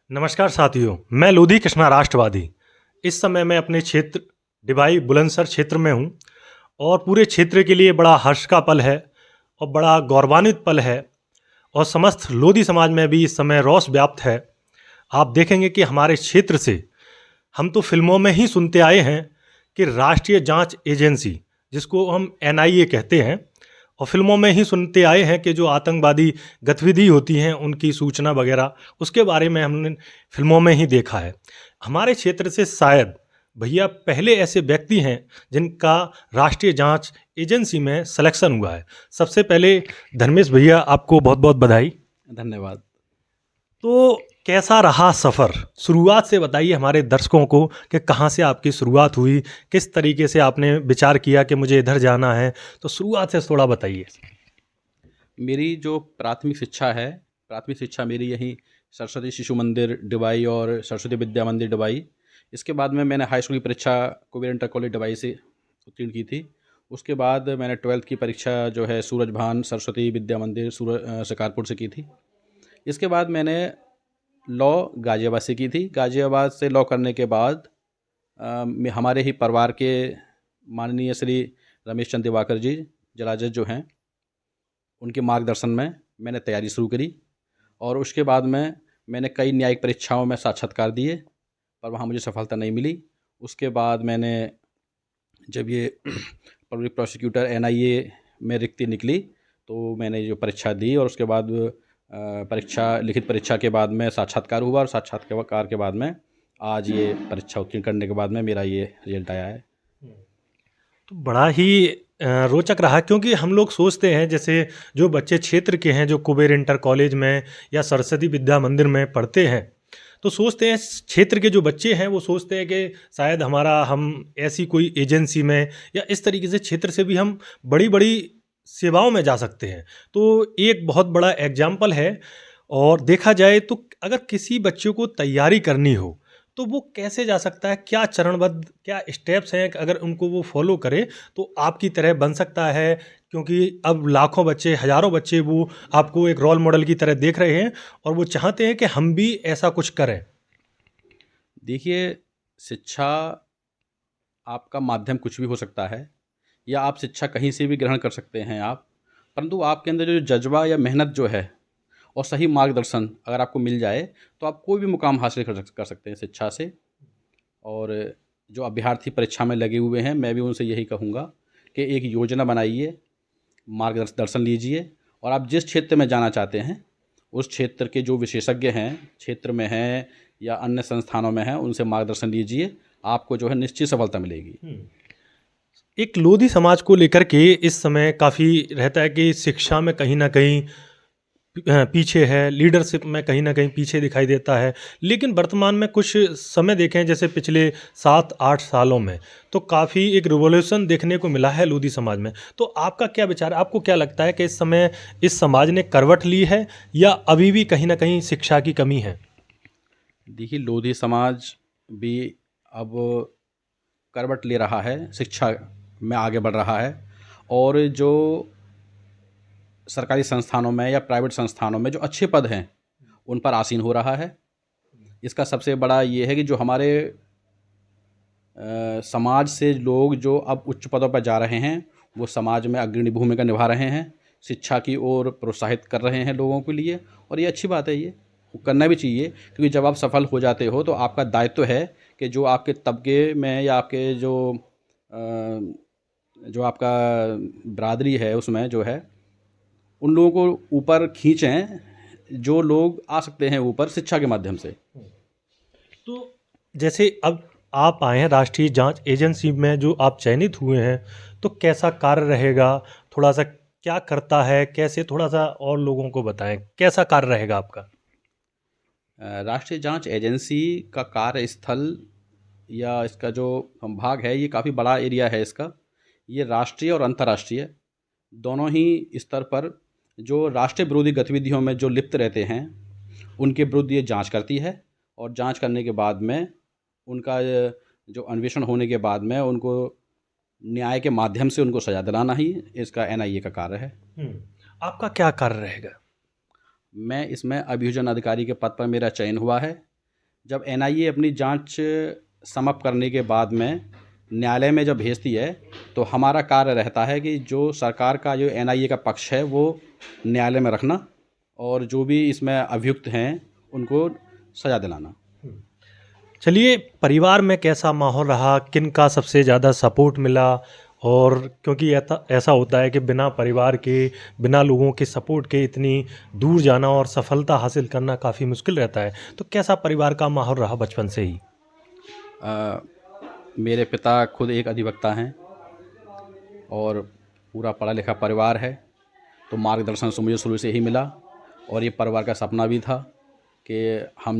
नमस्कार साथियों, मैं लोधी कृष्णा राष्ट्रवादी। इस समय मैं अपने क्षेत्र डिबाई बुलंदशहर क्षेत्र में हूँ और पूरे क्षेत्र के लिए बड़ा हर्ष का पल है और बड़ा गौरवान्वित पल है और समस्त लोधी समाज में भी इस समय रोष व्याप्त है। आप देखेंगे कि हमारे क्षेत्र से हम तो फिल्मों में ही सुनते आए हैं कि राष्ट्रीय जांच एजेंसी, जिसको हम एनआईए कहते हैं, और फिल्मों में ही सुनते आए हैं कि जो आतंकवादी गतिविधि होती हैं उनकी सूचना वगैरह, उसके बारे में हमने फिल्मों में ही देखा है। हमारे क्षेत्र से शायद भैया पहले ऐसे व्यक्ति हैं जिनका राष्ट्रीय जांच एजेंसी में सिलेक्शन हुआ है। सबसे पहले धर्मेश भैया, आपको बहुत बहुत बधाई। धन्यवाद। तो कैसा रहा सफ़र? शुरुआत से बताइए हमारे दर्शकों को कि कहाँ से आपकी शुरुआत हुई, किस तरीके से आपने विचार किया कि मुझे इधर जाना है, तो शुरुआत से थोड़ा बताइए। मेरी जो प्राथमिक शिक्षा मेरी यहीं सरस्वती शिशु मंदिर डिबाई और सरस्वती विद्या मंदिर डिबाई। इसके बाद में मैंने हाई स्कूल की परीक्षा कुबेर इंटर कॉलेज डिबाई से उत्तीर्ण की थी। उसके बाद मैंने 12th की परीक्षा जो है सूरजभान सरस्वती विद्या मंदिर शिकारपुर से की थी। इसके बाद मैंने लॉ गाज़ियाबाद से की थी। गाज़ियाबाद से लॉ करने के बाद हमारे ही परिवार के माननीय श्री रमेश चंद्र दिवाकर जी जज जो हैं, उनके मार्गदर्शन में मैंने तैयारी शुरू करी और उसके बाद में मैंने कई न्यायिक परीक्षाओं में साक्षात्कार दिए, पर वहाँ मुझे सफलता नहीं मिली। उसके बाद मैंने जब ये पब्लिक प्रोसिक्यूटर एनआईए में रिक्ति निकली तो मैंने जो परीक्षा दी और उसके बाद लिखित परीक्षा के बाद में साक्षात्कार हुआ और साक्षात्कार के बाद में आज ये परीक्षा उत्तीर्ण करने के बाद में मेरा ये रिजल्ट आया है। तो बड़ा ही रोचक रहा, क्योंकि हम लोग सोचते हैं जैसे जो बच्चे क्षेत्र के हैं जो कुबेर इंटर कॉलेज में या सरस्वती विद्या मंदिर में पढ़ते हैं, तो सोचते हैं क्षेत्र के जो बच्चे हैं वो सोचते हैं कि शायद हम ऐसी कोई एजेंसी में या इस तरीके से क्षेत्र से भी हम बड़ी बड़ी सेवाओं में जा सकते हैं। तो एक बहुत बड़ा एग्जाम्पल है। और देखा जाए तो अगर किसी बच्चे को तैयारी करनी हो तो वो कैसे जा सकता है? क्या चरणबद्ध, क्या स्टेप्स हैं कि अगर उनको वो फॉलो करे तो आपकी तरह बन सकता है? क्योंकि अब लाखों बच्चे, हज़ारों बच्चे वो आपको एक रोल मॉडल की तरह देख रहे हैं और वो चाहते हैं कि हम भी ऐसा कुछ करें। देखिए, शिक्षा आपका माध्यम कुछ भी हो सकता है या आप शिक्षा कहीं से भी ग्रहण कर सकते हैं आप, परंतु आपके अंदर जो जज्बा या मेहनत जो है और सही मार्गदर्शन अगर आपको मिल जाए तो आप कोई भी मुकाम हासिल कर सकते हैं शिक्षा से। और जो अभ्यर्थी परीक्षा में लगे हुए हैं, मैं भी उनसे यही कहूँगा कि एक योजना बनाइए, मार्गदर्शन लीजिए और आप जिस क्षेत्र में जाना चाहते हैं उस क्षेत्र के जो विशेषज्ञ हैं, क्षेत्र में हैं या अन्य संस्थानों में हैं, उनसे मार्गदर्शन लीजिए। आपको जो है निश्चित सफलता मिलेगी। एक लोधी समाज को लेकर के इस समय काफ़ी रहता है कि शिक्षा में कहीं ना कहीं पीछे है, लीडरशिप में कहीं ना कहीं पीछे दिखाई देता है। लेकिन वर्तमान में कुछ समय देखें जैसे पिछले 7-8 सालों में तो काफ़ी एक रिवॉल्यूशन देखने को मिला है लोधी समाज में। तो आपका क्या विचार है? आपको क्या लगता है कि इस समय इस समाज ने करवट ली है या अभी भी कहीं ना कहीं शिक्षा की कमी है? देखिए, लोधी समाज भी अब करवट ले रहा है, शिक्षा में आगे बढ़ रहा है और जो सरकारी संस्थानों में या प्राइवेट संस्थानों में जो अच्छे पद हैं उन पर आसीन हो रहा है। इसका सबसे बड़ा ये है कि जो हमारे समाज से लोग जो अब उच्च पदों पर जा रहे हैं वो समाज में अग्रणी भूमिका निभा रहे हैं, शिक्षा की ओर प्रोत्साहित कर रहे हैं लोगों के लिए, और ये अच्छी बात है। ये करना भी चाहिए क्योंकि जब आप सफल हो जाते हो तो आपका दायित्व है कि जो आपके तबके में या आपके जो आपका बरादरी है उसमें जो है उन लोगों को ऊपर खींचें जो लोग आ सकते हैं ऊपर शिक्षा के माध्यम से। तो जैसे अब आप आए हैं राष्ट्रीय जांच एजेंसी में, जो आप चयनित हुए हैं, तो कैसा कार्य रहेगा? थोड़ा सा क्या करता है, कैसे, थोड़ा सा और लोगों को बताएं कैसा कार्य रहेगा आपका? राष्ट्रीय जांच एजेंसी का कार्यस्थल या इसका जो संभाग है ये काफ़ी बड़ा एरिया है इसका। ये राष्ट्रीय और अंतर्राष्ट्रीय दोनों ही स्तर पर जो राष्ट्रीय विरोधी गतिविधियों में जो लिप्त रहते हैं उनके विरुद्ध ये जांच करती है और जांच करने के बाद में उनका जो अन्वेषण होने के बाद में उनको न्याय के माध्यम से उनको सज़ा दिलाना ही इसका एनआईए का कार्य है। आपका क्या कार्य रहेगा? मैं इसमें अभियोजन अधिकारी के पद पर मेरा चयन हुआ है जब एनआईए अपनी जांच समाप्त करने के बाद में न्यायालय में जब भेजती है तो हमारा कार्य रहता है कि जो सरकार का जो एनआईए का पक्ष है वो न्यायालय में रखना और जो भी इसमें अभियुक्त हैं उनको सज़ा दिलाना। चलिए, परिवार में कैसा माहौल रहा, किन का सबसे ज़्यादा सपोर्ट मिला? और क्योंकि ऐसा ऐसा होता है कि बिना परिवार के, बिना लोगों के सपोर्ट के इतनी दूर जाना और सफलता हासिल करना काफ़ी मुश्किल रहता है। तो कैसा परिवार का माहौल रहा बचपन से ही? मेरे पिता खुद एक अधिवक्ता हैं और पूरा पढ़ा लिखा परिवार है, तो मार्गदर्शन से मुझे शुरू से ही मिला और ये परिवार का सपना भी था कि हम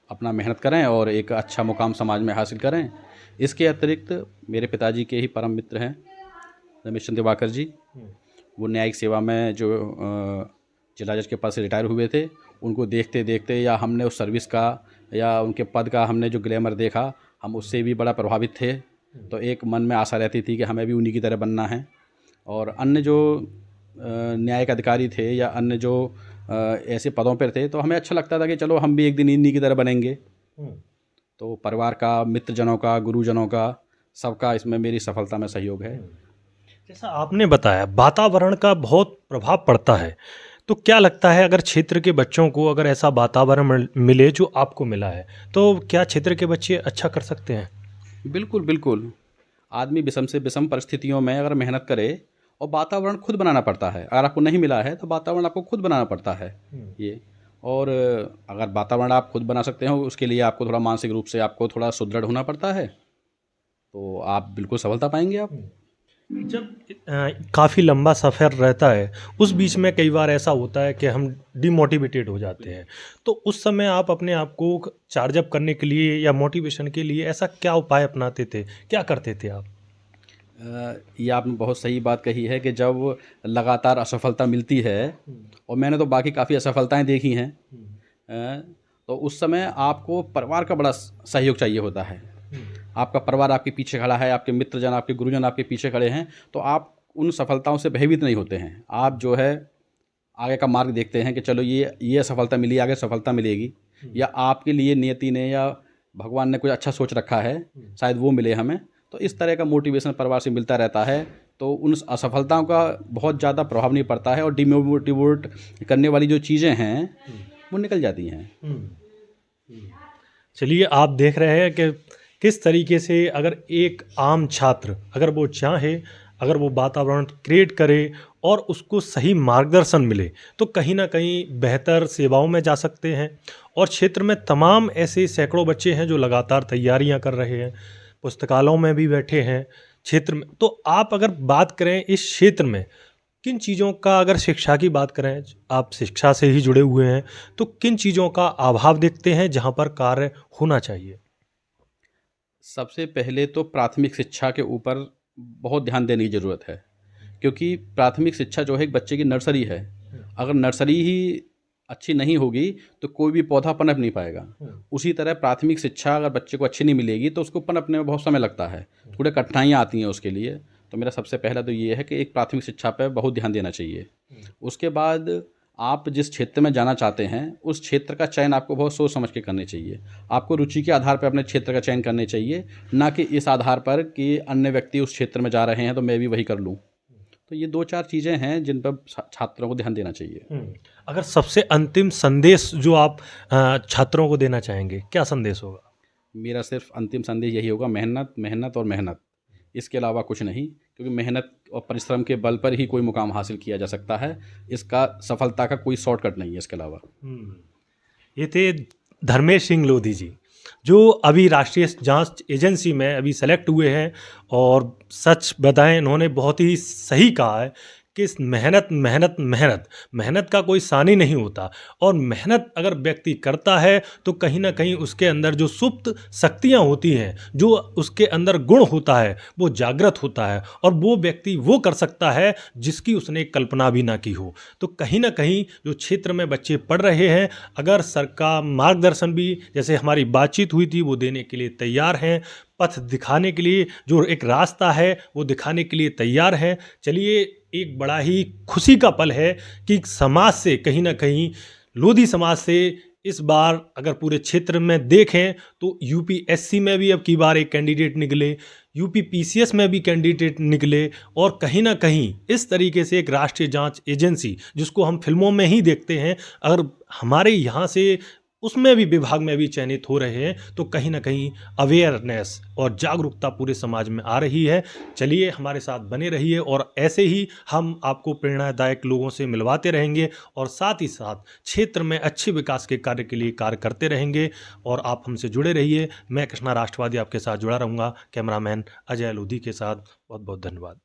अपना मेहनत करें और एक अच्छा मुकाम समाज में हासिल करें। इसके अतिरिक्त मेरे पिताजी के ही परम मित्र हैं रमेश चंद्र दिवाकर जी। वो न्यायिक सेवा में जो जिला जज के पद से रिटायर हुए थे, उनको देखते देखते या हमने उस सर्विस का या उनके पद का हमने जो ग्लैमर देखा, हम उससे भी बड़ा प्रभावित थे। तो एक मन में आशा रहती थी कि हमें भी उन्हीं की तरह बनना है। और अन्य जो न्यायिक अधिकारी थे या अन्य जो ऐसे पदों पर थे, तो हमें अच्छा लगता था कि चलो हम भी एक दिन इन्हीं की तरह बनेंगे। तो परिवार का, मित्रजनों का, गुरुजनों का, सबका इसमें मेरी सफलता में सहयोग है। जैसा आपने बताया, वातावरण का बहुत प्रभाव पड़ता है। तो क्या लगता है, अगर क्षेत्र के बच्चों को अगर ऐसा वातावरण मिले जो आपको मिला है, तो क्या क्षेत्र के बच्चे अच्छा कर सकते हैं? बिल्कुल बिल्कुल। आदमी विषम से विषम परिस्थितियों में अगर मेहनत करे, और वातावरण खुद बनाना पड़ता है। अगर आपको नहीं मिला है तो वातावरण आपको खुद बनाना पड़ता है ये। और अगर वातावरण आप खुद बना सकते हो, उसके लिए आपको थोड़ा मानसिक रूप से आपको थोड़ा सुदृढ़ होना पड़ता है, तो आप बिल्कुल सफलता पाएंगे आप। जब काफ़ी लंबा सफ़र रहता है, उस बीच में कई बार ऐसा होता है कि हम डिमोटिवेटेड हो जाते हैं। तो उस समय आप अपने आप को चार्ज अप करने के लिए या मोटिवेशन के लिए ऐसा क्या उपाय अपनाते थे, क्या करते थे आप? ये आपने बहुत सही बात कही है कि जब लगातार असफलता मिलती है, और मैंने तो बाकी काफ़ी असफलताएं देखी हैं, तो उस समय आपको परिवार का बड़ा सहयोग चाहिए होता है। आपका परिवार आपके पीछे खड़ा है, आपके मित्रजन, आपके गुरुजन आपके पीछे खड़े हैं, तो आप उन सफलताओं से भयभीत नहीं होते हैं। आप जो है आगे का मार्ग देखते हैं कि चलो ये सफलता मिली, आगे सफलता मिलेगी, या आपके लिए नियति ने या भगवान ने कुछ अच्छा सोच रखा है, शायद वो मिले हमें। तो इस तरह का मोटिवेशन परिवार से मिलता रहता है, तो उन असफलताओं का बहुत ज़्यादा प्रभाव नहीं पड़ता है, और डिमोटिवेट करने वाली जो चीज़ें हैं वो निकल जाती हैं। चलिए, आप देख रहे हैं कि किस तरीके से अगर एक आम छात्र अगर वो चाहे, अगर वो वातावरण क्रिएट करे और उसको सही मार्गदर्शन मिले, तो कहीं ना कहीं बेहतर सेवाओं में जा सकते हैं। और क्षेत्र में तमाम ऐसे सैकड़ों बच्चे हैं जो लगातार तैयारियां कर रहे हैं, पुस्तकालयों में भी बैठे हैं क्षेत्र में। तो आप अगर बात करें इस क्षेत्र में किन चीज़ों का, अगर शिक्षा की बात करें, आप शिक्षा से ही जुड़े हुए हैं, तो किन चीज़ों का अभाव देखते हैं जहां पर कार्य होना चाहिए? सबसे पहले तो प्राथमिक शिक्षा के ऊपर बहुत ध्यान देने की ज़रूरत है, क्योंकि प्राथमिक शिक्षा जो है एक बच्चे की नर्सरी है। अगर नर्सरी ही अच्छी नहीं होगी तो कोई भी पौधा पनप नहीं पाएगा। उसी तरह प्राथमिक शिक्षा अगर बच्चे को अच्छी नहीं मिलेगी तो उसको पनपने में बहुत समय लगता है, थोड़े कठिनाइयाँ आती हैं उसके लिए। तो मेरा सबसे पहला तो ये है कि एक प्राथमिक शिक्षा पर बहुत ध्यान देना चाहिए। उसके बाद आप जिस क्षेत्र में जाना चाहते हैं उस क्षेत्र का चयन आपको बहुत सोच समझ के करने चाहिए। आपको रुचि के आधार पर अपने क्षेत्र का चयन करने चाहिए, ना कि इस आधार पर कि अन्य व्यक्ति उस क्षेत्र में जा रहे हैं तो मैं भी वही कर लूँ। तो ये 2-4 चीज़ें हैं जिन पर छात्रों को ध्यान देना चाहिए। अगर सबसे अंतिम संदेश जो आप छात्रों को देना चाहेंगे, क्या संदेश होगा? मेरा सिर्फ अंतिम संदेश यही होगा, मेहनत, मेहनत और मेहनत। इसके अलावा कुछ नहीं, क्योंकि मेहनत और परिश्रम के बल पर ही कोई मुकाम हासिल किया जा सकता है। इसका सफलता का कोई शॉर्टकट नहीं है इसके अलावा। ये थे धर्मेश सिंह लोधी जी, जो अभी राष्ट्रीय जांच एजेंसी में अभी सेलेक्ट हुए हैं। और सच बताएं, इन्होंने बहुत ही सही कहा है कि मेहनत मेहनत मेहनत, मेहनत का कोई सानी नहीं होता। और मेहनत अगर व्यक्ति करता है तो कहीं ना कहीं उसके अंदर जो सुप्त शक्तियाँ होती हैं, जो उसके अंदर गुण होता है, वो जागृत होता है, और वो व्यक्ति वो कर सकता है जिसकी उसने कल्पना भी ना की हो। तो कहीं ना कहीं जो क्षेत्र में बच्चे पढ़ रहे हैं, अगर सरकार मार्गदर्शन भी, जैसे हमारी बातचीत हुई थी, वो देने के लिए तैयार हैं, पथ दिखाने के लिए, जो एक रास्ता है वो दिखाने के लिए तैयार हैं। चलिए, एक बड़ा ही खुशी का पल है कि समाज से कहीं ना कहीं लोधी समाज से इस बार अगर पूरे क्षेत्र में देखें तो यूपीएससी में भी अब की बार एक कैंडिडेट निकले, यूपी पीसीएस में भी कैंडिडेट निकले, और कहीं ना कहीं इस तरीके से एक राष्ट्रीय जांच एजेंसी जिसको हम फिल्मों में ही देखते हैं, अगर हमारे यहाँ से उसमें भी विभाग में भी चयनित हो रहे हैं तो कहीं ना कहीं अवेयरनेस और जागरूकता पूरे समाज में आ रही है। चलिए हमारे साथ बने रहिए और ऐसे ही हम आपको प्रेरणादायक लोगों से मिलवाते रहेंगे और साथ ही साथ क्षेत्र में अच्छे विकास के कार्य के लिए कार्य करते रहेंगे। और आप हमसे जुड़े रहिए। मैं कृष्णा राष्ट्रवादी आपके साथ जुड़ा रहूँगा। कैमरामैन अजय लोधी के साथ बहुत बहुत धन्यवाद।